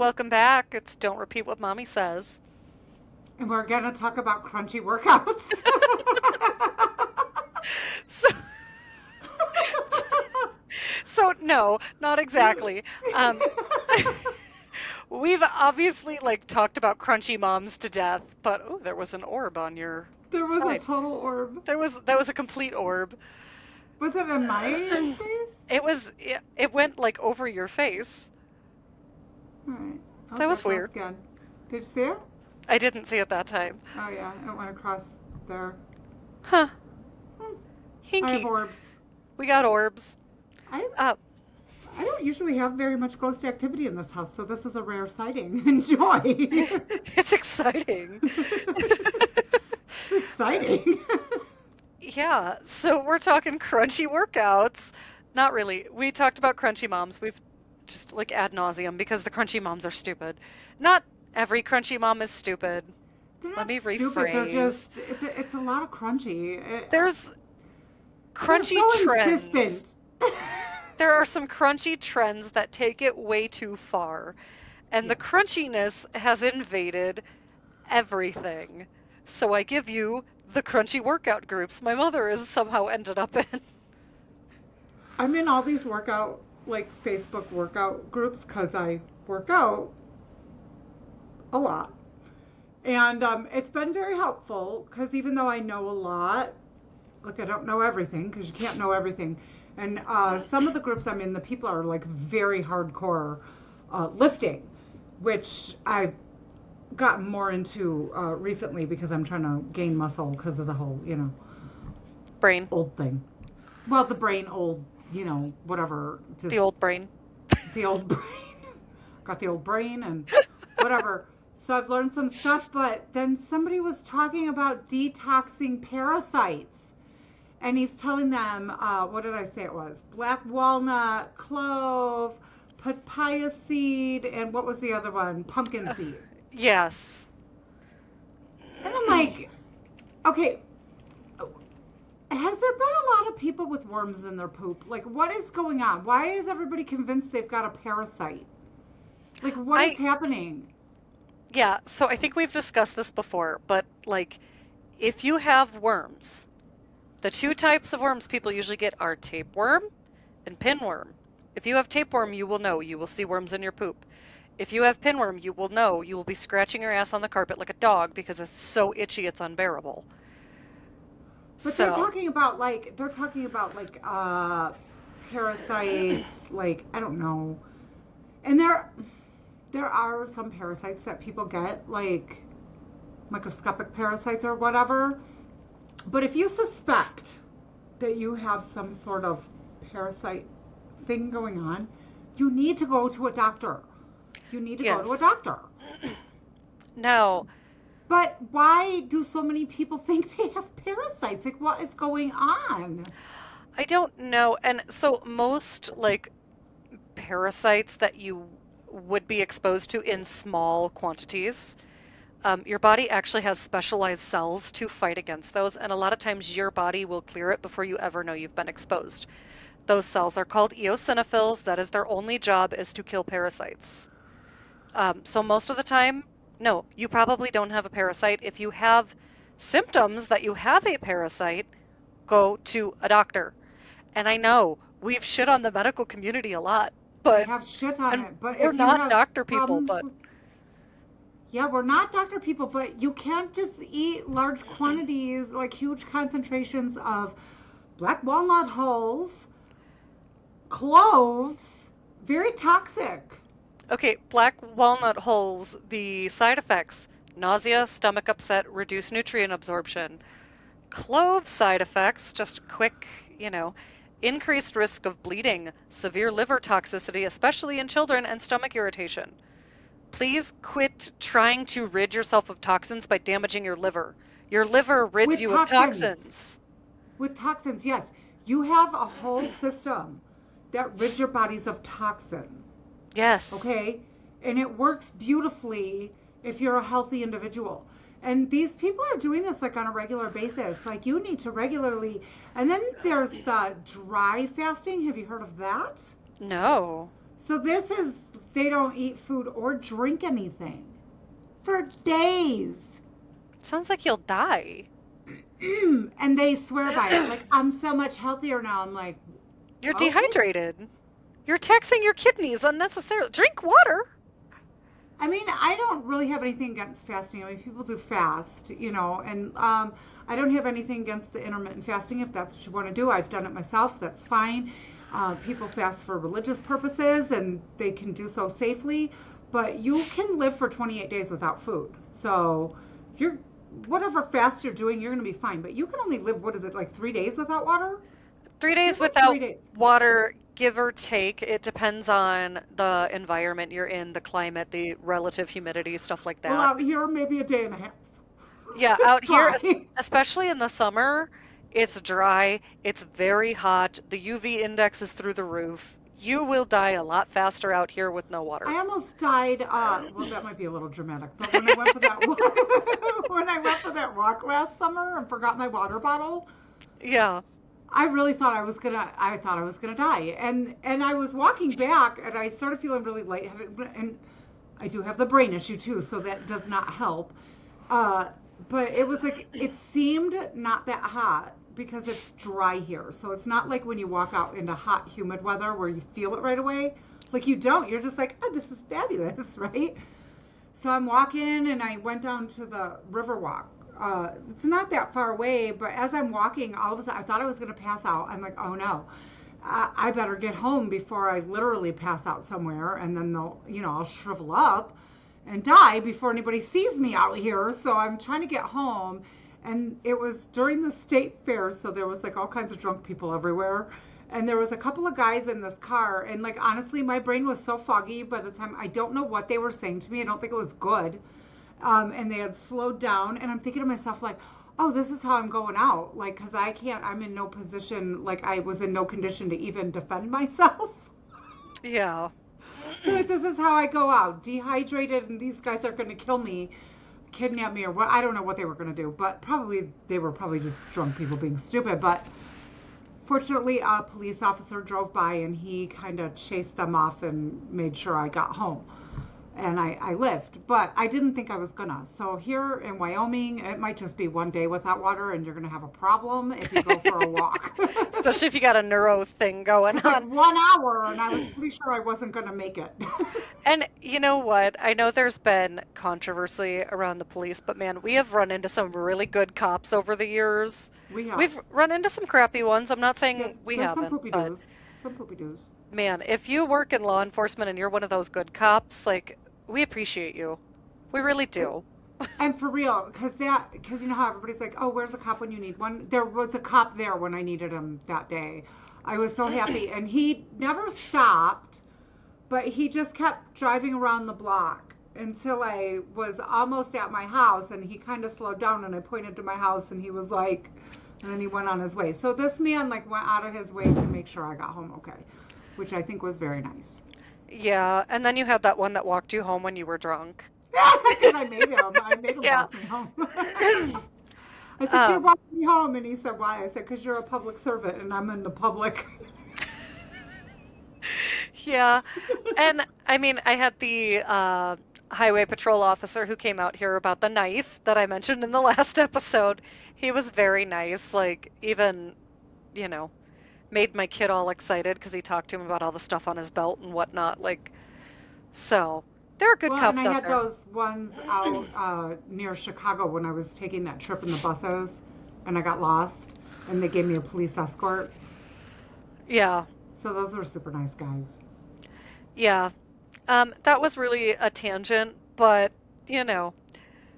Welcome back. It's Don't Repeat What Mommy Says. And we're going to talk about crunchy workouts. So, so no, not exactly. Um, we've obviously talked about crunchy moms to death, but oh, there was an orb on your There was a side. total orb. That was a complete orb. Was it in my space? It went over your face. All right. I'll That try was close weird. again. Did you see it? I didn't see it that time. Oh, yeah. It went across there. Huh. Hmm. I have Hinky. orbs. We got orbs. I, Uh, I don't usually have very much ghost activity in this house, so this is a rare sighting. Enjoy. it's exciting. It's exciting. Yeah, so we're talking crunchy workouts. Not really. We talked about crunchy moms. We've just ad nauseum because the crunchy moms are stupid. Not every crunchy mom is stupid. They're Let not me stupid. They're rephrase. just, it's a lot of crunchy. There's They're crunchy so trends. insistent. There are some crunchy trends that take it way too far. And the Yeah. crunchiness has invaded everything. So I give you the crunchy workout groups my mother has somehow ended up in. I'm in all these workout, like Facebook workout groups because I work out a lot. And it's been very helpful because even though I know a lot, like I don't know everything because you can't know everything. And some of the groups I'm in, the people are like very hardcore lifting, which I've gotten more into recently because I'm trying to gain muscle because of the whole, Brain. old thing. Well, the brain old, whatever, The just old brain. the old brain. Got the old brain and whatever. So I've learned some stuff, but then somebody was talking about detoxing parasites. And he's telling them, what did I say it was? Black walnut, clove, papaya seed, and what was the other one? Pumpkin seed. Yes. And I'm like, okay, has there been a lot of people with worms in their poop? Like, what is going on? Why is everybody convinced they've got a parasite? Like, what is I happening? Yeah, so I think we've discussed this before, but if you have worms, the two types of worms people usually get are tapeworm and pinworm. If you have tapeworm, you will know. You will see worms in your poop. If you have pinworm, you will know. You will be scratching your ass on the carpet like a dog because it's so itchy it's unbearable. But they're So, talking about parasites, like I don't know. And there are some parasites that people get, like microscopic parasites or whatever. But if you suspect that you have some sort of parasite thing going on, you need to go to a doctor. You need to go to a yes. doctor. Now, But why do so many people think they have parasites? Like, what is going on? I don't know. And so most parasites that you would be exposed to in small quantities, your body actually has specialized cells to fight against those, and a lot of times your body will clear it before you ever know you've been exposed. Those cells are called eosinophils. That is their only job is to kill parasites. So most of the time, no, you probably don't have a parasite. If you have symptoms that you have a parasite, go to a doctor. And I know we've shit on the medical community a lot, We but have shit on and it. But we're if you not have doctor people, problems but with, yeah, we're not doctor people, but you can't just eat large quantities, like huge concentrations of black walnut hulls, cloves, very toxic. okay, black walnut hulls, the side effects, nausea, stomach upset, reduced nutrient absorption. Clove side effects, just quick, you know, increased risk of bleeding, severe liver toxicity, especially in children, and stomach irritation. Please quit trying to rid yourself of toxins by damaging your liver. Your liver rids With you of toxins. toxins. With toxins, yes. You have a whole system that rids your bodies of toxin. Yes. Okay? And it works beautifully if you're a healthy individual. And these people are doing this like on a regular basis. Like you need to regularly. And then there's the dry fasting. Have you heard of that? No. So this is they don't eat food or drink anything for days. Sounds like you'll die. And they swear by it. Like, I'm so much healthier now. I'm like, You're okay. dehydrated. You're taxing your kidneys unnecessarily. Drink water. I mean, I don't really have anything against fasting. I mean, people do fast, and I don't have anything against the intermittent fasting if that's what you want to do. I've done it myself. That's fine. People fast for religious purposes and they can do so safely, but you can live for 28 days without food. So you're whatever fast you're doing, you're going to be fine. But you can only live, what is it, like 3 days without water? 3 days It's like three without days. water, give or take. It depends on the environment you're in, the climate, the relative humidity, stuff like Well, that. out here, maybe a day and a half. Yeah, It's out here, dry. especially in the summer, it's dry, it's very hot, the UV index is through the roof. You will die a lot faster out here with no water. I almost died. Well, that might be a little dramatic, but when I went for that walk, when I went for that walk last summer and forgot my water bottle, Yeah. I really thought I was gonna. I thought I was gonna die, and I was walking back, and I started feeling really lightheaded, and I do have the brain issue too, so that does not help. Uh, but it was like it seemed not that hot because it's dry here. So it's not like when you walk out into hot, humid weather where you feel it right away. Like you don't. You're just like, oh, this is fabulous, right? So I'm walking and I went down to the river walk. It's not that far away, but as I'm walking, all of a sudden I thought I was going to pass out. I'm like, oh no, I better get home before I literally pass out somewhere, and then I'll shrivel up and die before anybody sees me out here. So I'm trying to get home, and it was during the state fair, so there was like all kinds of drunk people everywhere. And there was a couple of guys in this car, and like honestly, my brain was so foggy by the time I don't know what they were saying to me. I don't think it was good. And they had slowed down, and I'm thinking to myself like, oh, this is how I'm going out, like, because I can't. I'm in no position, like I was in no condition to even defend myself. Yeah. So like, this is how I go out, dehydrated, and these guys are going to kill me, kidnap me, or what. I don't know what they were going to do, but probably they were probably just drunk people being stupid. But fortunately, a police officer drove by and he kind of chased them off and made sure I got home. And I lived, but I didn't think I was gonna. So here in Wyoming, it might just be one day without water, and you're gonna have a problem if you go for a walk. Especially if you got a neuro thing going Like on. 1 hour, and I was pretty sure I wasn't gonna make it. And you know what? I know there's been controversy around the police, but man, we have run into some really good cops over the years. We have. We've run into some crappy ones. I'm not Yes, saying we there's some haven't, poopy but doos. Some poopy doos. man, if you work in law enforcement and you're one of those good cops, like, we appreciate you. We really do. And for real, because you know how everybody's like, oh, where's a cop when you need one? There was a cop there when I needed him that day. I was so happy, and he never stopped, but he just kept driving around the block until I was almost at my house, and he kind of slowed down, and I pointed to my house, and he was like, and then he went on his way. So this man like went out of his way to make sure I got home okay, which I think was very nice. Yeah, and then you had that one that walked you home when you were drunk. Because I made him Yeah. walk me home. I said, you're Um, walking me home. And he said, why? I said, because you're a public servant and I'm in the public. yeah. And I mean, I had the highway patrol officer who came out here about the knife that I mentioned in the last episode. He was very nice, like, even, you know, made my kid all excited because he talked to him about all the stuff on his belt and whatnot. Like, so there are good Well, and cops I out had there. those ones out near Chicago when I was taking that trip in the buses and I got lost and they gave me a police escort. Yeah, So those were super nice guys. yeah. That was really a tangent, but, you know.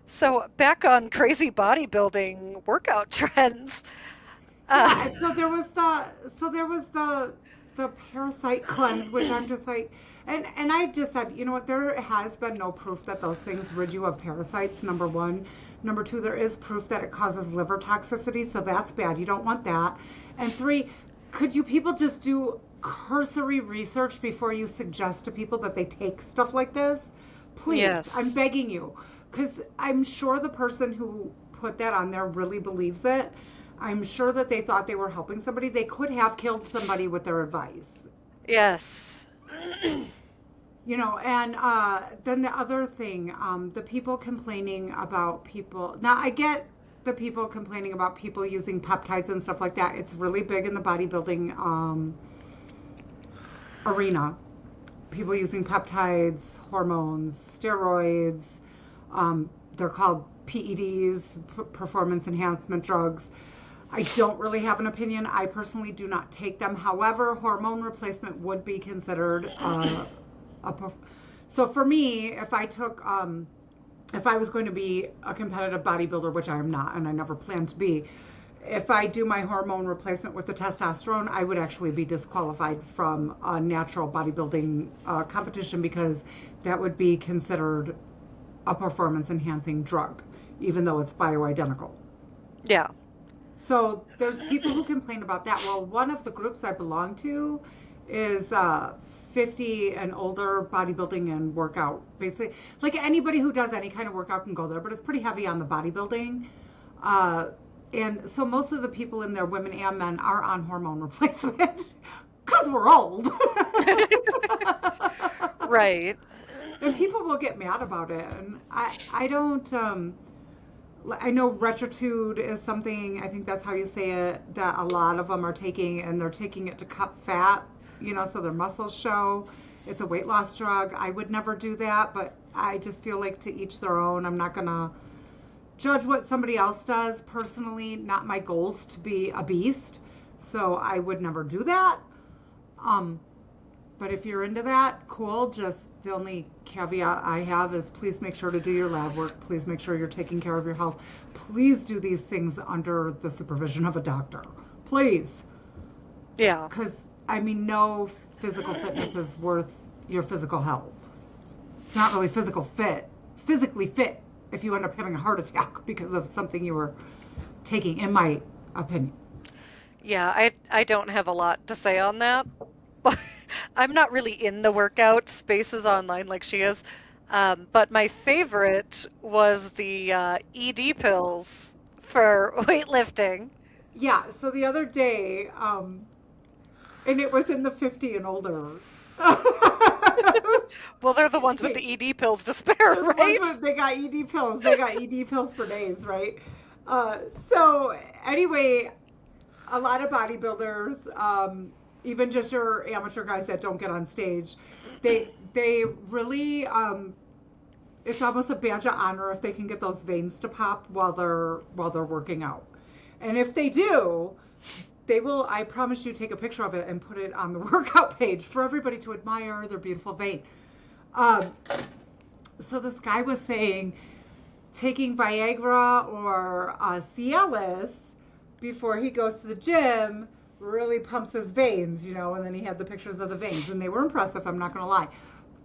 So back on crazy bodybuilding workout trends. Uh, Yeah, so there was the parasite cleanse, which I'm just like, and I just said, you know what, there has been no proof that those things rid you of parasites, number one. Number two, there is proof that it causes liver toxicity, so that's bad. You don't want that. And three, could you people just do cursory research before you suggest to people that they take stuff like this? Please, I'm yes. begging you, because I'm sure the person who put that on there really believes it. I'm sure that they thought they were helping somebody. They could have killed somebody with their advice. Yes. And then the other thing, the people complaining about people. Now, I get the people complaining about people using peptides and stuff like that. It's really big in the bodybuilding arena. People using peptides, hormones, steroids. They're called PEDs, performance enhancement drugs. I don't really have an opinion. I personally do not take them. However, hormone replacement would be considered a. So for me, if I was going to be a competitive bodybuilder, which I am not, and I never plan to be, if I do my hormone replacement with the testosterone, I would actually be disqualified from a natural bodybuilding competition because that would be considered a performance enhancing drug, even though it's bioidentical. Yeah. So there's people who complain about that. Well, one of the groups I belong to is 50 and older bodybuilding and workout. Basically, like anybody who does any kind of workout can go there, but it's pretty heavy on the bodybuilding. Uh, and so most of the people in there, women and men, are on hormone replacement because we're old. Right. And people will get mad about it. And I don't, I know retritude is something, I think that's how you say it, that a lot of them are taking, and they're taking it to cut fat, so their muscles show. It's a weight loss drug. I would never do that, but I just feel like to each their own. I'm not going to judge what somebody else does. Personally, not my goals to be a beast, so I would never do that. But if you're into that, cool. Just the only caveat I have is please make sure to do your lab work. Please make sure you're taking care of your health. Please do these things under the supervision of a doctor. Please. Yeah. Because, no physical fitness is worth your physical health. It's not really physically fit if you end up having a heart attack because of something you were taking, in my opinion. Yeah, I don't have a lot to say on that. But I'm not really in the workout spaces online like she is. But my favorite was the ED pills for weightlifting. Yeah, so the other day, and it was in the 50 and older. Well, they're the ones with the ED pills to spare, Those right? they got ED pills. They got ED pills for days, right? So anyway, a lot of bodybuilders, even just your amateur guys that don't get on stage, they really it's almost a badge of honor if they can get those veins to pop while they're working out. And if they do, they will, I promise you, take a picture of it and put it on the workout page for everybody to admire their beautiful vein. Um, so this guy was saying taking Viagra or Cialis before he goes to the gym really pumps his veins, and then he had the pictures of the veins, and they were impressive, I'm not going to lie.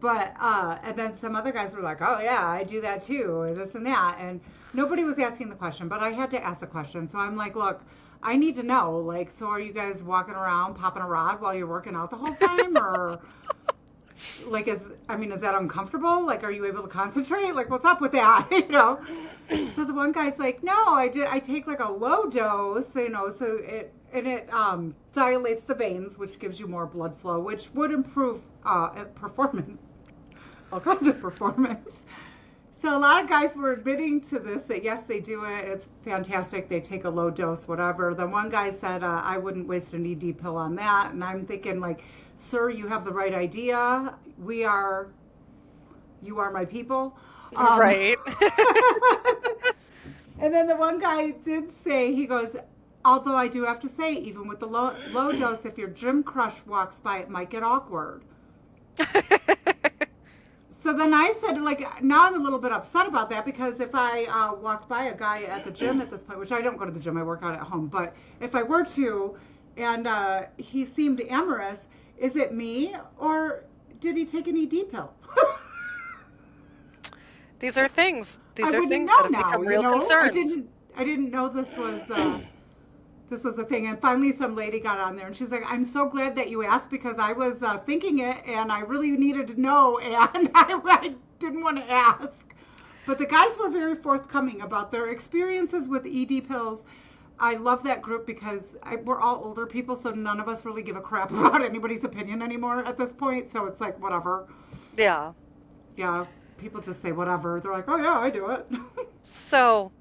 But, and then some other guys were like, oh yeah, I do that too, or this and that, and nobody was asking the question, but I had to ask the question, so I'm like, look, I need to know, like, so are you guys walking around popping a rod while you're working out the whole time, or, like, is that uncomfortable? Like, are you able to concentrate? Like, what's up with that, So the one guy's like, no, I take like a low dose, so it dilates the veins, which gives you more blood flow, which would improve performance, all kinds of performance. So a lot of guys were admitting to this, that yes, they do it. It's fantastic. They take a low dose, whatever. Then one guy said, I wouldn't waste an ED pill on that. And I'm thinking, like, sir, you have the right idea. You are my people. Right. And then the one guy did say, he goes, although I do have to say, even with the low dose, if your gym crush walks by, it might get awkward. So then I said, like, now I'm a little bit upset about that because if I walk by a guy at the gym at this point, which I don't go to the gym, I work out at home, but if I were to, and he seemed amorous, is it me or did he take an ED pill? These are things. These I are wouldn't things know that have now, become real concerns. I didn't know this was a thing. And finally some lady got on there and she's like, I'm so glad that you asked because I was thinking it and I really needed to know and I didn't want to ask. But the guys were very forthcoming about their experiences with ED pills. I love that group because we're all older people, so none of us really give a crap about anybody's opinion anymore at this point. So it's like, whatever. Yeah. Yeah, people just say whatever. They're like, oh yeah, I do it. So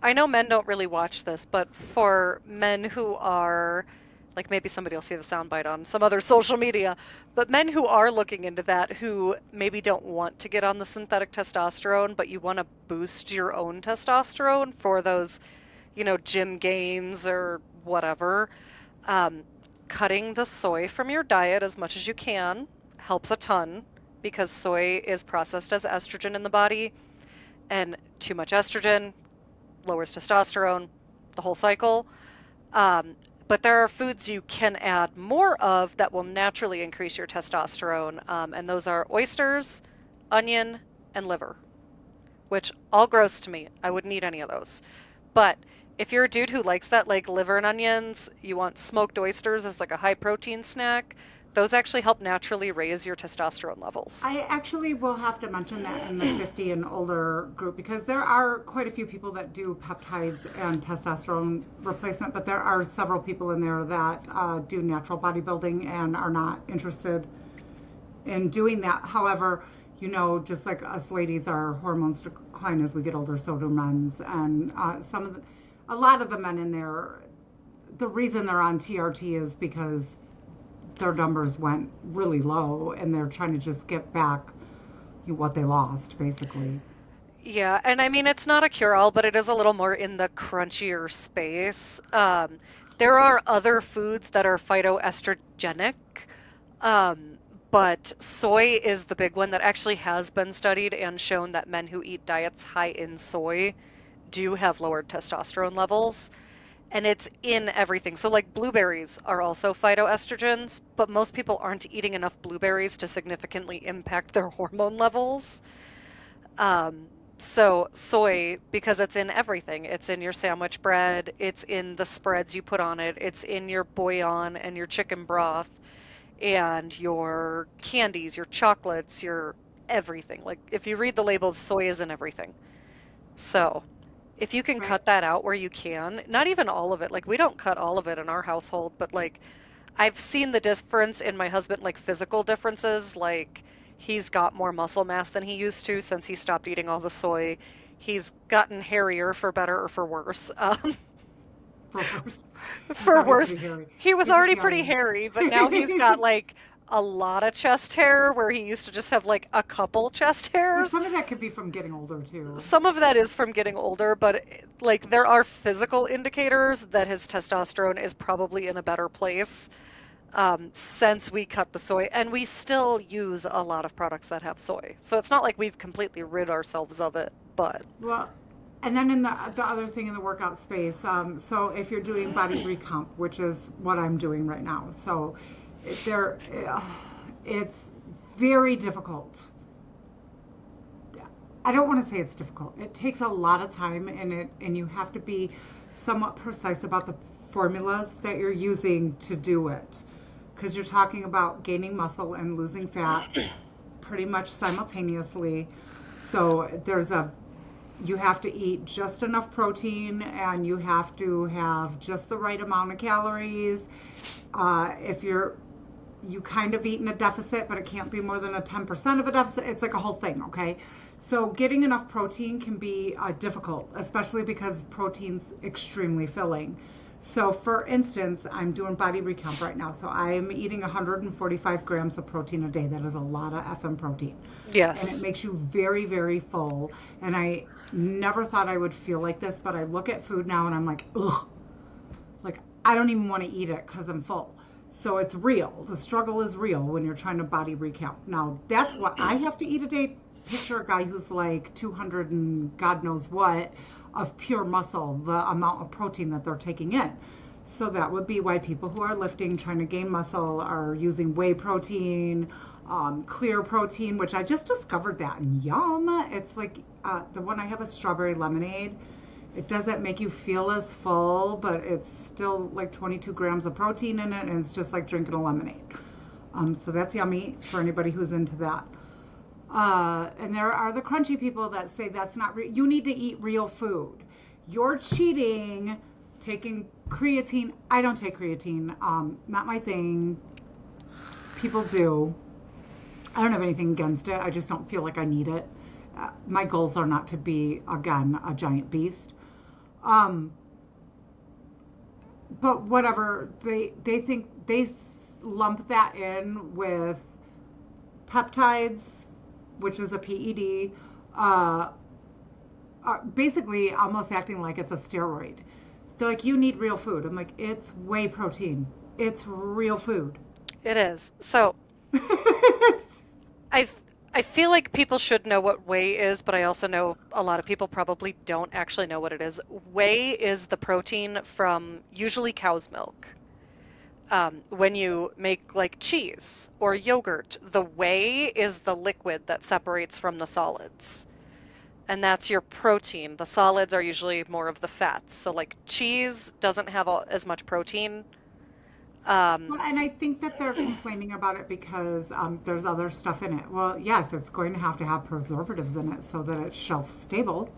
I know men don't really watch this, but for men who are, like maybe somebody will see the soundbite on some other social media, but men who are looking into that, who maybe don't want to get on the synthetic testosterone, but you want to boost your own testosterone for those, gym gains or whatever, um, cutting the soy from your diet as much as you can helps a ton because soy is processed as estrogen in the body, and too much estrogen lowers testosterone, the whole cycle. Um, but there are foods you can add more of that will naturally increase your testosterone, and those are oysters, onion, and liver, which all gross to me. I wouldn't eat any of those. But if you're a dude who likes that, like liver and onions, you want smoked oysters as like a high protein snack, those actually help naturally raise your testosterone levels. I actually will have to mention that in the 50 and older group because there are quite a few people that do peptides and testosterone replacement, but there are several people in there that do natural bodybuilding and are not interested in doing that. However, just like us ladies, our hormones decline as we get older, so do men's. And a lot of the men in there, the reason they're on TRT is because their numbers went really low and they're trying to just get back what they lost, basically. Yeah, and I mean, it's not a cure-all, but it is a little more in the crunchier space. There are other foods that are phytoestrogenic, um, but soy is the big one that actually has been studied and shown that men who eat diets high in soy do have lowered testosterone levels. And it's in everything. So, like, blueberries are also phytoestrogens, but most people aren't eating enough blueberries to significantly impact their hormone levels. Um, so soy, because it's in everything, it's in your sandwich bread, it's in the spreads you put on it, it's in your bouillon and your chicken broth and your candies, your chocolates, your everything. Like if you read the labels, soy is in everything. So if you can Right. cut that out where you can, not even all of it, like we don't cut all of it in our household, but like I've seen the difference in my husband, like physical differences. Like he's got more muscle mass than he used to since he stopped eating all the soy. He's gotten hairier for better or for worse. For worse. He's For already worse, pretty hairy. he was He's already pretty Italian. hairy, but now he's got like a lot of chest hair where he used to just have like a couple chest Which hairs. some of that could be from getting older too. Some of that is from getting older, but like there are physical indicators that his testosterone is probably in a better place since we cut the soy, and we still use a lot of products that have soy. So it's not like we've completely rid ourselves of it, but Well, and then in the other thing in the workout space, so if you're doing body recomp, which is what I'm doing right now, so there, it's very difficult. I don't want to say it's difficult. It takes a lot of time, and you have to be somewhat precise about the formulas that you're using to do it, because you're talking about gaining muscle and losing fat pretty much simultaneously. So you have to eat just enough protein and you have to have just the right amount of calories. If you kind of eat in a deficit, but it can't be more than a 10% of a deficit. It's like a whole thing, okay? So getting enough protein can be difficult, especially because protein's extremely filling. So for instance, I'm doing body recomp right now. So I'm eating 145 grams of protein a day. That is a lot of FM protein. And it yes. makes you very, very full. And I never thought I would feel like this, but I look at food now and I'm like, ugh. Like, I don't even want to eat it because I'm full. So it's real. The struggle is real when you're trying to body recount. Now, that's what I have to eat a day. Picture a guy who's like 200 and God knows what of pure muscle, the amount of protein that they're taking in. So that would be why people who are lifting, trying to gain muscle, are using whey protein, clear protein, which I just discovered that. And yum! It's like the one I have a strawberry lemonade. It doesn't make you feel as full, but it's still like 22 grams of protein in it, and it's just like drinking a lemonade. So that's yummy for anybody who's into that. And there are the crunchy people that say that's not real. You need to eat real food. You're cheating taking creatine. I don't take creatine. Not my thing. People do. I don't have anything against it. I just don't feel like I need it. My goals are not to be, again, a giant beast. Um, but whatever, they think they lump that in with peptides, which is a PED, uh, basically almost acting like it's a steroid. They're like, you need real food. I'm like, it's whey protein. It's real food. It is. So I I feel like people should know what whey is, but I also know a lot of people probably don't actually know what it is. Whey is the protein from usually cow's milk. When you make like cheese or yogurt, the whey is the liquid that separates from the solids. And that's your protein. The solids are usually more of the fats. So, like cheese doesn't have as much protein. Um, Well, and I think that they're complaining about it because there's other stuff in it. Well, yes, it's going to have preservatives in it so that it's shelf stable.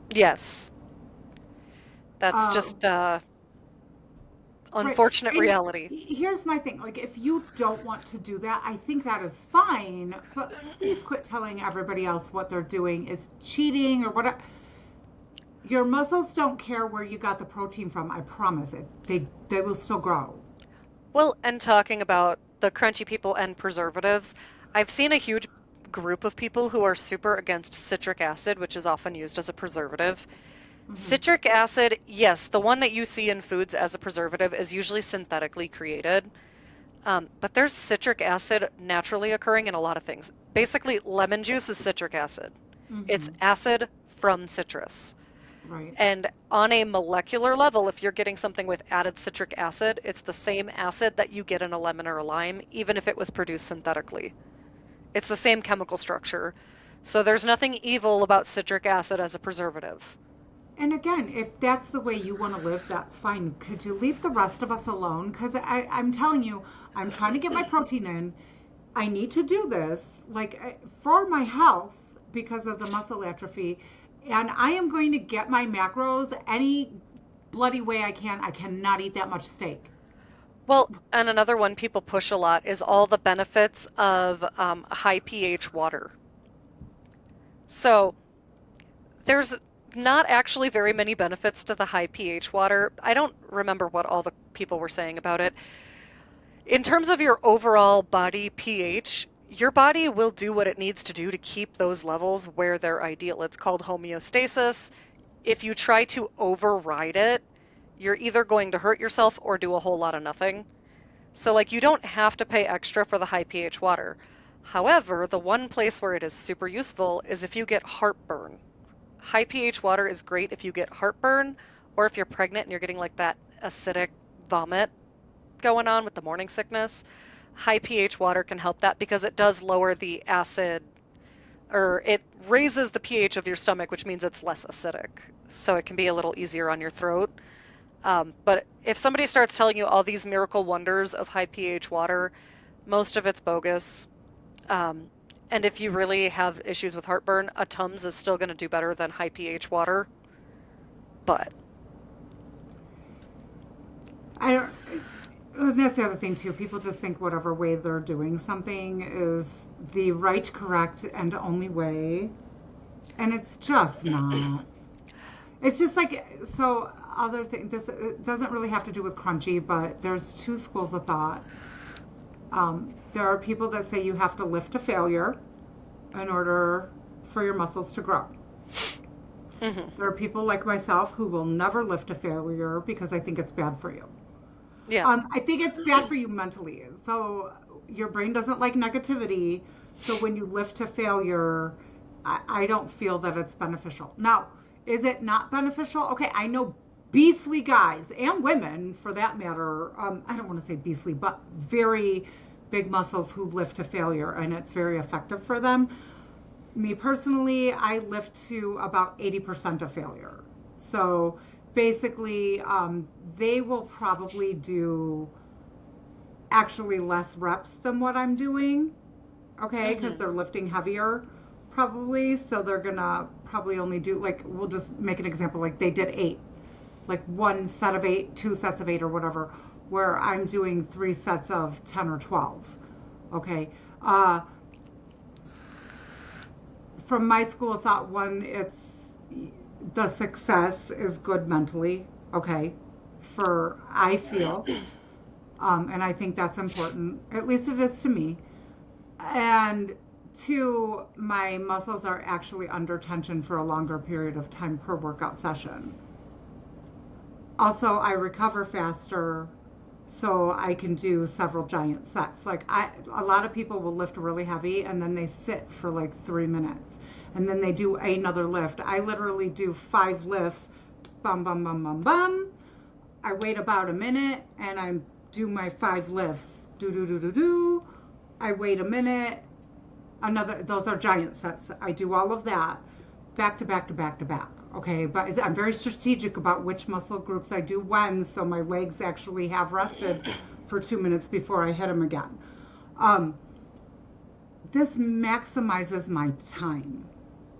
yes, that's Uh, just right. unfortunate And reality. here's my thing. Like, if you don't want to do that, I think that is fine. But please quit telling everybody else what they're doing is cheating or whatever. Your muscles don't care where you got the protein from. I promise it. They will still grow. Well, and talking about the crunchy people and preservatives, I've seen a huge group of people who are super against citric acid, which is often used as a preservative. Hmm. Citric acid, yes, the one that you see in foods as a preservative is usually synthetically created. But there's citric acid naturally occurring in a lot of things. Basically, lemon juice is citric acid. It's Hmm. acid from citrus. Right. And on a molecular level, if you're getting something with added citric acid, it's the same acid that you get in a lemon or a lime, even if it was produced synthetically. It's the same chemical structure. So there's nothing evil about citric acid as a preservative. And again, if that's the way you want to live, that's fine. Could you leave the rest of us alone? Because I'm telling you, I'm trying to get my protein in. I need to do this, like for my health because of the muscle atrophy. And I am going to get my macros any bloody way I can. I cannot eat that much steak. Well, and another one people push a lot is all the benefits of high pH water. So there's not actually very many benefits to the high pH water. I don't remember what all the people were saying about it. In terms of your overall body pH, your body will do what it needs to do to keep those levels where they're ideal. It's called homeostasis. If you try to override it, you're either going to hurt yourself or do a whole lot of nothing. So, like, you don't have to pay extra for the high pH water. However, the one place where it is super useful is if you get heartburn. High pH water is great if you get heartburn or if you're pregnant and you're getting like that acidic vomit going on with the morning sickness. High pH water can help that because it does lower the acid or it raises the pH of your stomach, which means it's less acidic. So it can be a little easier on your throat. But if somebody starts telling you all these miracle wonders of high pH water, most of it's bogus. Um, and if you really have issues with heartburn, a Tums is still going to do better than high pH water. But I don't. And that's the other thing too. People just think whatever way they're doing something is the right, correct, and only way, and it's just not. It's just like so. Other thing. This it doesn't really have to do with crunchy, but there's two schools of thought. There are people that say you have to lift to failure in order for your muscles to grow. hmm There are people like myself who will never lift to failure because I think it's bad for you. yeah. I think it's bad for you mentally. So your brain doesn't like negativity. So when you lift to failure, I don't feel that it's beneficial. Now, is it not beneficial? Okay, I know beastly guys and women for that matter. I don't want to say beastly, but very big muscles who lift to failure, and it's very effective for them. Me personally, I lift to about 80% of failure. So basically, they will probably do actually less reps than what I'm doing, okay, because hmm they're lifting heavier probably. So they're gonna probably only do, like, we'll just make an example, like they did 8, like one set of 8, 2 sets of 8, or whatever, where I'm doing 3 sets of 10 or 12, okay. Uh, from my school of thought, one, it's the success is good mentally, okay, for I feel, and I think that's important. At least it is to me. And two, my muscles are actually under tension for a longer period of time per workout session. Also, I recover faster, so I can do several giant sets. A lot of people will lift really heavy and then they sit for like 3 minutes, and then they do another lift. I literally do 5 lifts, bum bum bum bum bum. I wait about a minute and I do my 5 lifts. Do do do do do. I wait a minute. Another. Those are giant sets. I do all of that, back to back to back to back. Okay, but I'm very strategic about which muscle groups I do when, so my legs actually have rested for 2 minutes before I hit them again. Um, this maximizes my time.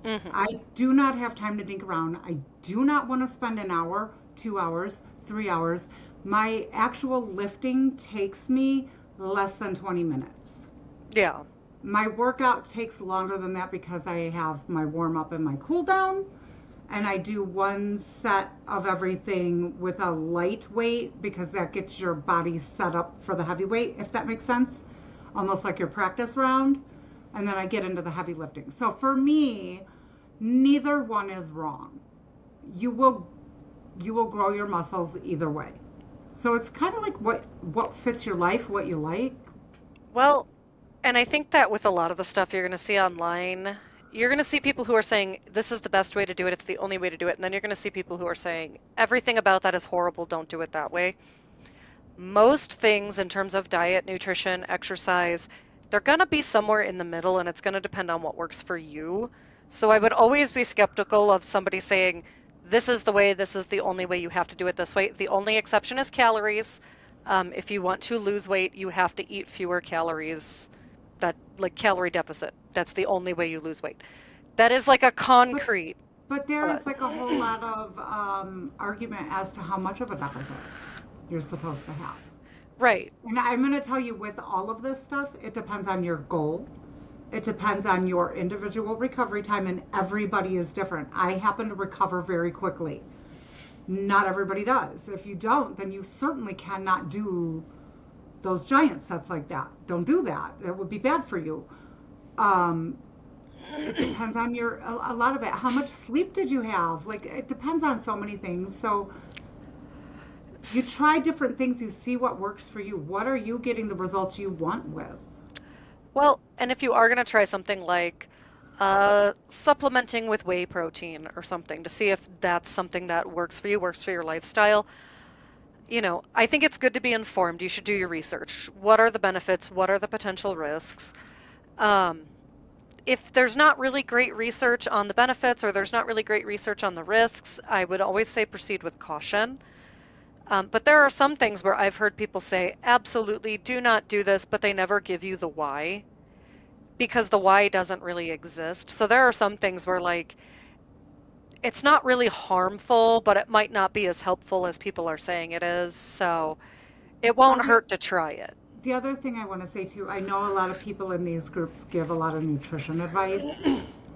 Hmm. I do not have time to dink around. I do not want to spend an hour, 2 hours, 3 hours. My actual lifting takes me less than 20 minutes. Yeah. My workout takes longer than that because I have my warm up and my cool down. And I do one set of everything with a light weight because that gets your body set up for the heavy weight, if that makes sense. Almost like your practice round. And then I get into the heavy lifting. So for me, neither one is wrong. You will grow your muscles either way. So it's kind of like what fits your life, what you like. Well, and I think that with a lot of the stuff you're going to see online, you're going to see people who are saying this is the best way to do it, it's the only way to do it. And then you're going to see people who are saying everything about that is horrible, don't do it that way. Most things in terms of diet, nutrition, exercise, they're going to be somewhere in the middle and it's going to depend on what works for you. So I would always be skeptical of somebody saying, this is the way, this is the only way, you have to do it this way. The only exception is calories. If you want to lose weight, you have to eat fewer calories. That, like, calorie deficit. That's the only way you lose weight. That is like a But concrete, but there but is like a whole lot of argument as to how much of a deficit you're supposed to have. right. And I'm going to tell you, with all of this stuff, it depends on your goal. It depends on your individual recovery time, and everybody is different. I happen to recover very quickly. Not everybody does. If you don't, then you certainly cannot do those giant sets like that. Don't do that. It would be bad for you. Um, it depends on a lot of it. How much sleep did you have? Like, it depends on so many things. So you try different things, you see what works for you. What are you getting the results you want with? Well, and if you are going to try something like supplementing with whey protein or something to see if that's something that works for you, works for your lifestyle, I think it's good to be informed. You should do your research. What are the benefits? What are the potential risks? Um, if there's not really great research on the benefits or there's not really great research on the risks, I would always say proceed with caution. But there are some things where I've heard people say, absolutely do not do this, but they never give you the why because the why doesn't really exist. So there are some things where, like, it's not really harmful, but it might not be as helpful as people are saying it is. So it won't Other, hurt to try it. the other thing I want to say too, I know a lot of people in these groups give a lot of nutrition advice.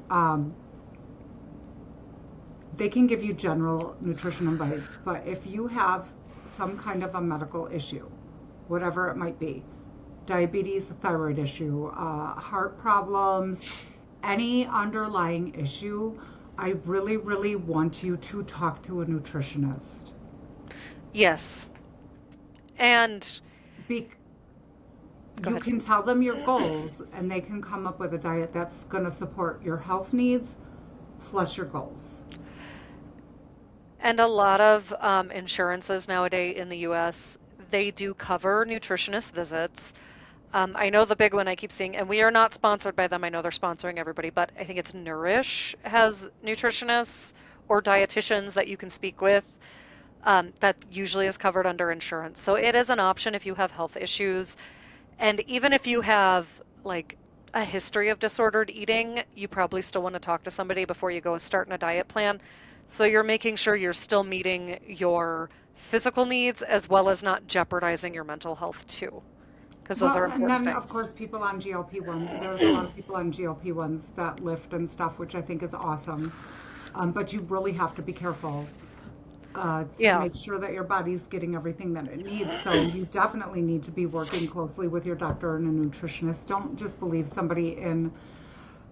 Um, they can give you general nutrition advice, but if you have some kind of a medical issue, whatever it might be, diabetes, a thyroid issue, heart problems, any underlying issue, I really, really want you to talk to a nutritionist. Yes. And Be- go you ahead. can tell them your goals and they can come up with a diet that's going to support your health needs plus your goals. And a lot of insurances nowadays in the US, they do cover nutritionist visits. I know the big one I keep seeing, and we are not sponsored by them. I know they're sponsoring everybody, but I think it's Nourish has nutritionists or dietitians that you can speak with. That usually is covered under insurance. So it is an option if you have health issues. And even if you have, like, a history of disordered eating, you probably still want to talk to somebody before you go starting a diet plan. So you're making sure you're still meeting your physical needs as well as not jeopardizing your mental health too. because those Well, are and important then of things. course people on GLP-1s. There's a lot of people on GLP-1s that lift and stuff, which I think is awesome. But you really have to be careful to Yeah. make sure that your body's getting everything that it needs. So you definitely need to be working closely with your doctor and a nutritionist. Don't just believe somebody in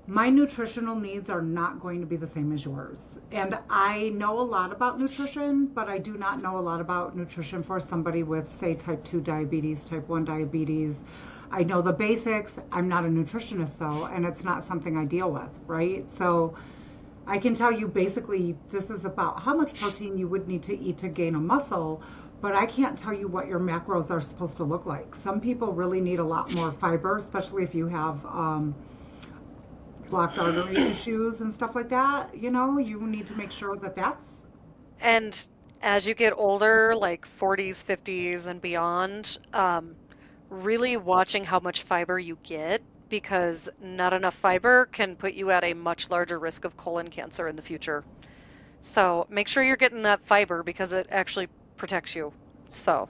my nutritional needs are not going to be the same as yours. And I know a lot about nutrition, but I do not know a lot about nutrition for somebody with, say, type 2 diabetes, type 1 diabetes. I know the basics. I'm not a nutritionist, though, and it's not something I deal with, right? So I can tell you basically this is about how much protein you would need to eat to gain a muscle, but I can't tell you what your macros are supposed to look like. Some people really need a lot more fiber, especially if you have blocked artery issues and stuff like that. You need to make sure that that's. And as you get older, like 40s, 50s, and beyond, really watching how much fiber you get because not enough fiber can put you at a much larger risk of colon cancer in the future. So make sure you're getting that fiber because it actually protects you. So,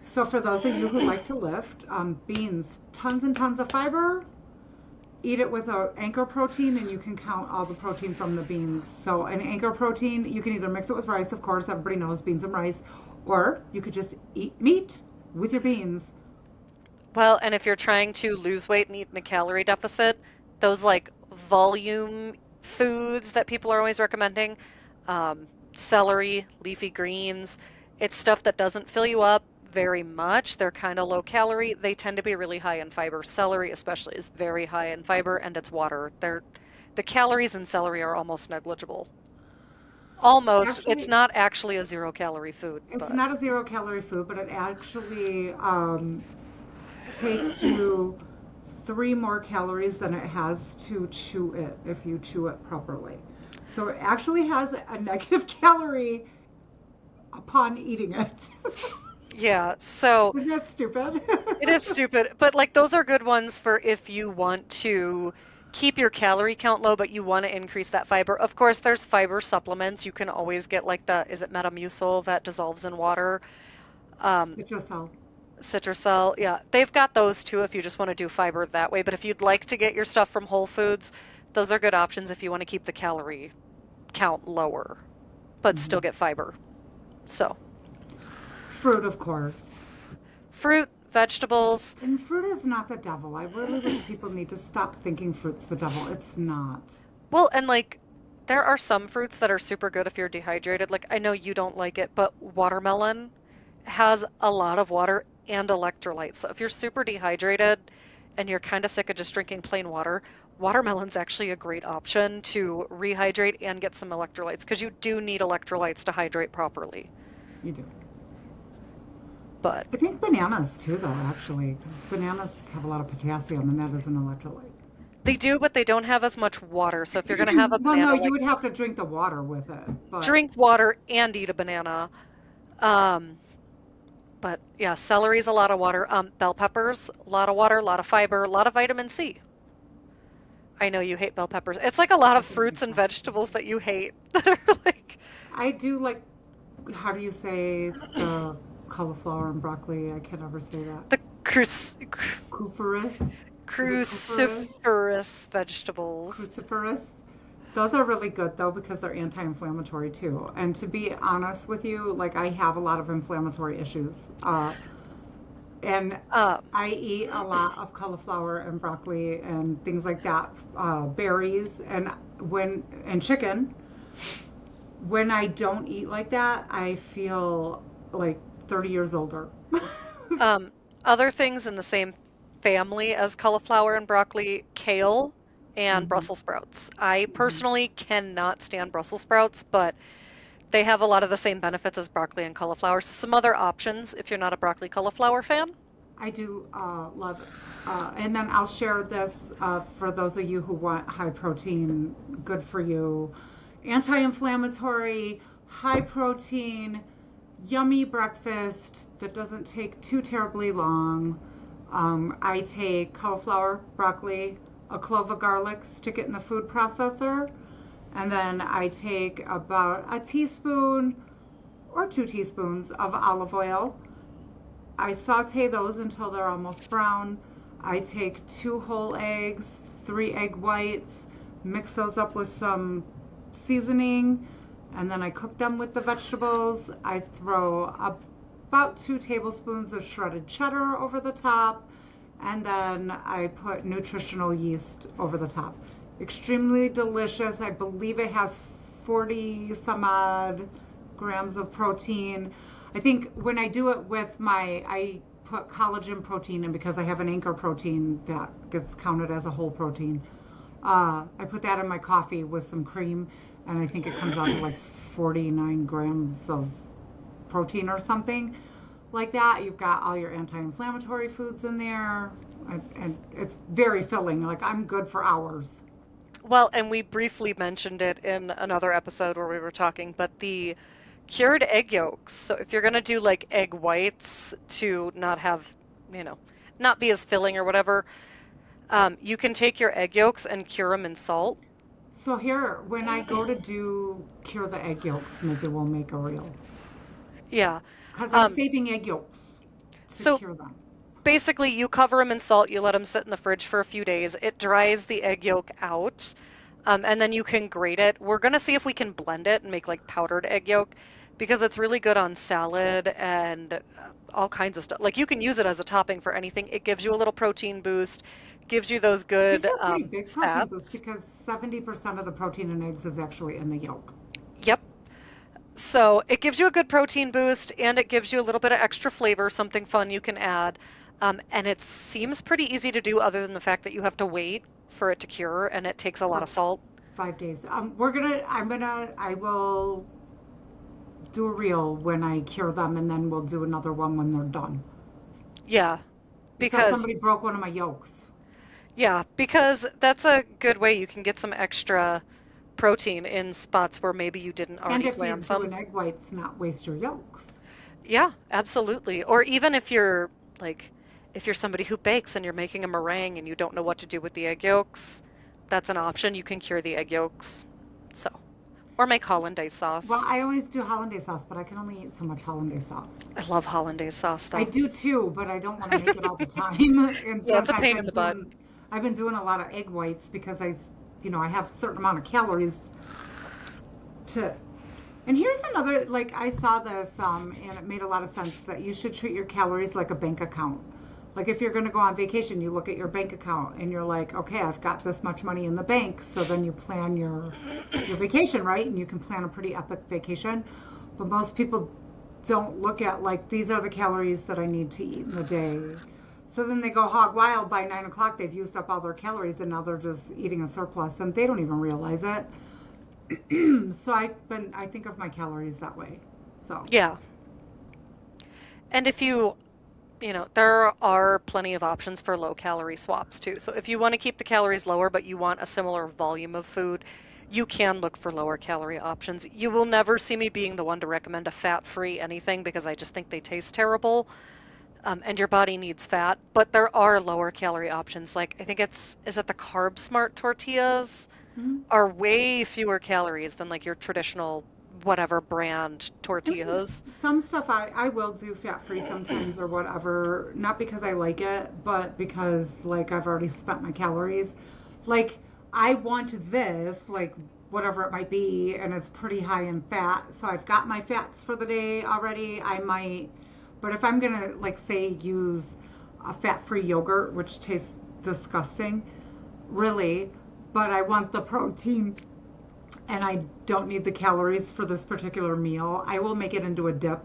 So for those of you who like to lift, beans, tons and tons of fiber. Eat it with a anchor protein, and you can count all the protein from the beans. So an anchor protein, you can either mix it with rice, of course, everybody knows beans and rice, or you could just eat meat with your beans. well, and if you're trying to lose weight and eat in a calorie deficit, those like volume foods that people are always recommending, celery, leafy greens, it's stuff that doesn't fill you up very much. They're kind of low calorie. They tend to be really high in fiber. Celery, especially, is very high in fiber and it's water. The calories in celery are almost negligible. Almost. It's Actually, not actually a zero calorie food, it's but not a 0 calorie food, but it actually takes you 3 more calories than it has to chew it if you chew it properly. So it actually has a negative calorie upon eating it. yeah. So Isn't that stupid? it is stupid, but like those are good ones for if you want to keep your calorie count low, but you want to increase that fiber. Of course, there's fiber supplements. You can always get like is it Metamucil that dissolves in water? Um, Citrusol. Citrusel, yeah, they've got those too if you just want to do fiber that way. But if you'd like to get your stuff from Whole Foods, those are good options if you want to keep the calorie count lower, but still Mhm. get fiber. So, Fruit, of course. fruit, vegetables. And fruit is not the devil. I really wish people need to stop thinking fruit's the devil. It's not. Well, and like there are some fruits that are super good if you're dehydrated. Like I know you don't like it, but watermelon has a lot of water and electrolytes. So if you're super dehydrated and you're kind of sick of just drinking plain water, watermelon's actually a great option to rehydrate and get some electrolytes because you do need electrolytes to hydrate properly. You do. But I think bananas too, though, actually, because bananas have a lot of potassium, and that is an electrolyte. they do, but they don't have as much water. So if you're going to have a Well, no, banana, you like would have to drink the water with it, but drink water and eat a banana. Um, But yeah, celery's a lot of water. Bell peppers, a lot of water, a lot of fiber, a lot of vitamin C. I know you hate bell peppers. It's like a lot I of do hate fruits and bell vegetables peppers. that you hate that are like I do like, how do you say the cauliflower and broccoli? I can't ever say that. the Cruciferous? Is it cruciferous? cruciferous vegetables. Cruciferous. Those are really good though because they're anti-inflammatory too. And to be honest with you, like I have a lot of inflammatory issues. And Um, I eat a lot of cauliflower and broccoli and things like that, berries and chicken. When I don't eat like that, I feel like 30 years older. um, Other things in the same family as cauliflower and broccoli, kale and Hmm. Brussels sprouts. I Hmm. personally cannot stand Brussels sprouts, but they have a lot of the same benefits as broccoli and cauliflower. So some other options if you're not a broccoli cauliflower fan. I do love it. And then I'll share this for those of you who want high protein, good for you, anti inflammatory, high protein, yummy breakfast that doesn't take too terribly long. I take cauliflower, broccoli, a clove of garlic, stick it in the food processor, and then I take about a teaspoon or 2 teaspoons of olive oil, I saute those until they're almost brown. I take 2 whole eggs, 3 egg whites, mix those up with some seasoning, and then I cook them with the vegetables. I throw about 2 tablespoons of shredded cheddar over the top, and then I put nutritional yeast over the top. Extremely delicious. I believe it has 40 some odd grams of protein. I think when I do it with I put collagen protein in because I have an anchor protein that gets counted as a whole protein. I put that in my coffee with some cream, and I think it comes out to like 49 grams of protein or something like that. You've got all your anti-inflammatory foods in there, and it's very filling. Like I'm good for hours. Well, and we briefly mentioned it in another episode where we were talking, but the cured egg yolks. So if you're going to do like egg whites to not have, you know, not be as filling or whatever, you can take your egg yolks and cure them in salt. So here, when I go to do cure the egg yolks, maybe we'll make a reel. Yeah. Because I'm Um, saving egg yolks to so cure them. basically, you cover them in salt, you let them sit in the fridge for a few days. It dries the egg yolk out, and then you can grate it. We're going to see if we can blend it and make like powdered egg yolk because it's really good on salad and all kinds of stuff. Like you can use it as a topping for anything. It gives you a little protein boost, gives you those Gives good you a pretty big protein boost fats. because 70% of the protein in eggs is actually in the yolk. Yep. So it gives you a good protein boost and it gives you a little bit of extra flavor, something fun you can add. And it seems pretty easy to do, other than the fact that you have to wait for it to cure and it takes a lot For of salt. 5 days. I will do a reel when I cure them, and then we'll do another one when they're done. Yeah, So because somebody broke one of my yolks. because that's a good way you can get some extra protein in spots where maybe you didn't And already if you're plan some. doing egg whites, not waste your yolks. Yeah, absolutely. Or even if you're like if you're somebody who bakes and you're making a meringue and you don't know what to do with the egg yolks, that's an option. You can cure the egg yolks. So, or make hollandaise Well, sauce. I always do hollandaise sauce, but I can only eat so much hollandaise sauce. I love hollandaise sauce I though. do too, but I don't want to make it all the time. And Yeah, it's a sometimes pain in the butt. I've been doing a lot of egg whites because I have a certain amount of calories to. And here's another, like I saw this, and it made a lot of sense that you should treat your calories like a bank account. Like if you're going to go on vacation, you look at your bank account and you're like, okay, I've got this much money in the bank. So then you plan your vacation, right? And you can plan a pretty epic vacation. But most people don't look at like these are the calories that I need to eat in the day. So then they go hog wild by 9 o'clock. They've used up all their calories and now they're just eating a surplus and they don't even realize it. So I think of my calories that way. So Yeah. And if there are plenty of options for low calorie swaps too. So if you want to keep the calories lower, but you want a similar volume of food, you can look for lower calorie options. You will never see me being the one to recommend a fat-free anything because I just think they taste terrible. And your body needs fat, but there are lower calorie options. Like I think is it the Carb Smart tortillas mhm. are way fewer calories than like your traditional whatever brand I mean, tortillas. some stuff I will do fat free sometimes or whatever, not because I like it, but because like I've already spent my calories. Like I want this, like whatever it might be, and it's pretty high in fat. So I've got my fats for the day already. I might, but if I'm gonna like say use a fat free yogurt, which tastes disgusting, really, but I want the protein and I don't need the calories for this particular meal, I will make it into a dip.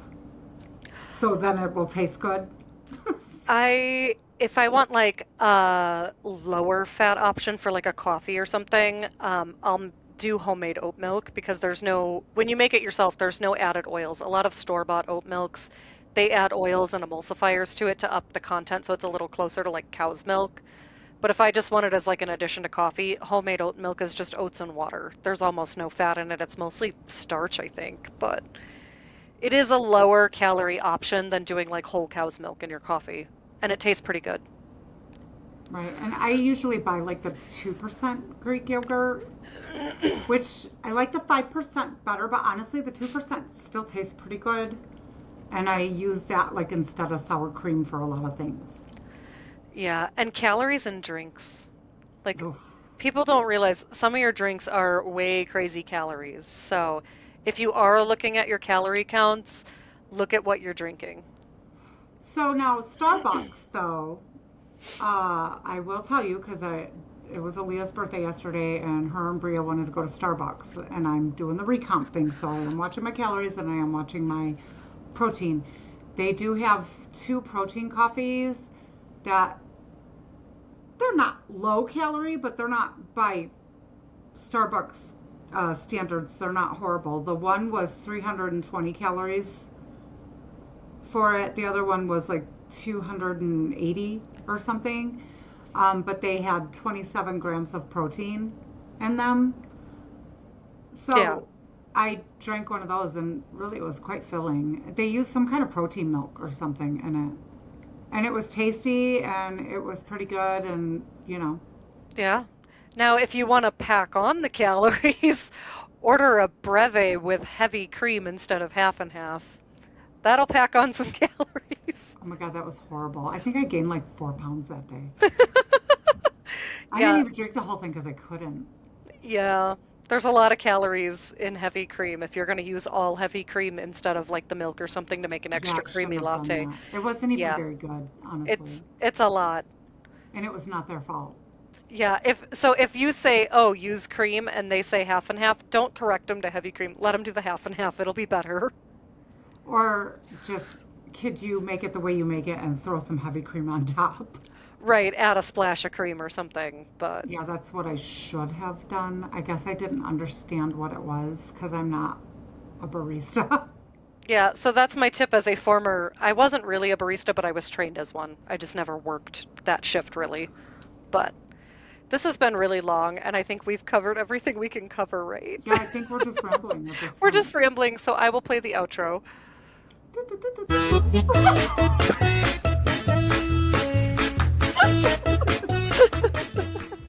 So then it will taste good. If I want like a lower fat option for like a coffee or something, I'll do homemade oat milk because when you make it yourself, there's no added oils. A lot of store-bought oat milks, they add oils and emulsifiers to it to up the content so it's a little closer to like cow's milk. But if I just want it as like an addition to coffee, homemade oat milk is just oats and water. There's almost no fat in it. It's mostly starch, I think, but it is a lower calorie option than doing like whole cow's milk in your coffee, and it tastes pretty good. Right. And I usually buy like the 2% Greek yogurt, which I like the 5% better, but honestly, the 2% still tastes pretty good. And I use that like instead of sour cream for a lot of things. Yeah, and calories in drinks. Like, Oof. people don't realize some of your drinks are way crazy calories. So, if you are looking at your calorie counts, look at what you're drinking. So now Starbucks though, I will tell you because I it was Aaliyah's birthday yesterday, and her and Bria wanted to go to Starbucks, and I'm doing the recomp thing, so I am watching my calories and I am watching my protein. They do have two protein coffees that they're not low calorie, but they're not by Starbucks standards. They're not horrible. The one was 320 calories for it. The other one was like 280 or something. But they had 27 grams of protein in them. Yeah. So I drank one of those and really it was quite filling. They used some kind of protein milk or something in it. And it was tasty and it was pretty good and Yeah. Now, if you want to pack on the calories, order a breve with heavy cream instead of half and half. That'll pack on some calories. oh my God, that was horrible. I think I gained like 4 pounds that day. I didn't Yeah. even drink the whole thing because I couldn't. Yeah. There's a lot of calories in heavy cream if you're going to use all heavy cream instead of like the milk or something to make an Yeah, extra I shouldn't creamy have done latte. that. It wasn't even Yeah. very good, It's honestly. it's a lot. And it was not their fault. Yeah, if you say, "Oh, use cream," and they say half and half, don't correct them to heavy cream. Let them do the half and half. It'll be better. Or just could you make it the way you make it and throw some heavy cream on top? Right, add a splash of cream or something. But Yeah, that's what I should have done. I guess I didn't understand what it was because I'm not a barista. yeah, so that's my tip as a former, I wasn't really a barista, but I was trained as one. I just never worked that shift really. But this has been really long, and I think we've covered everything we can cover, right? Yeah, I think we're just rambling at this We're point. just rambling, so I will play the outro.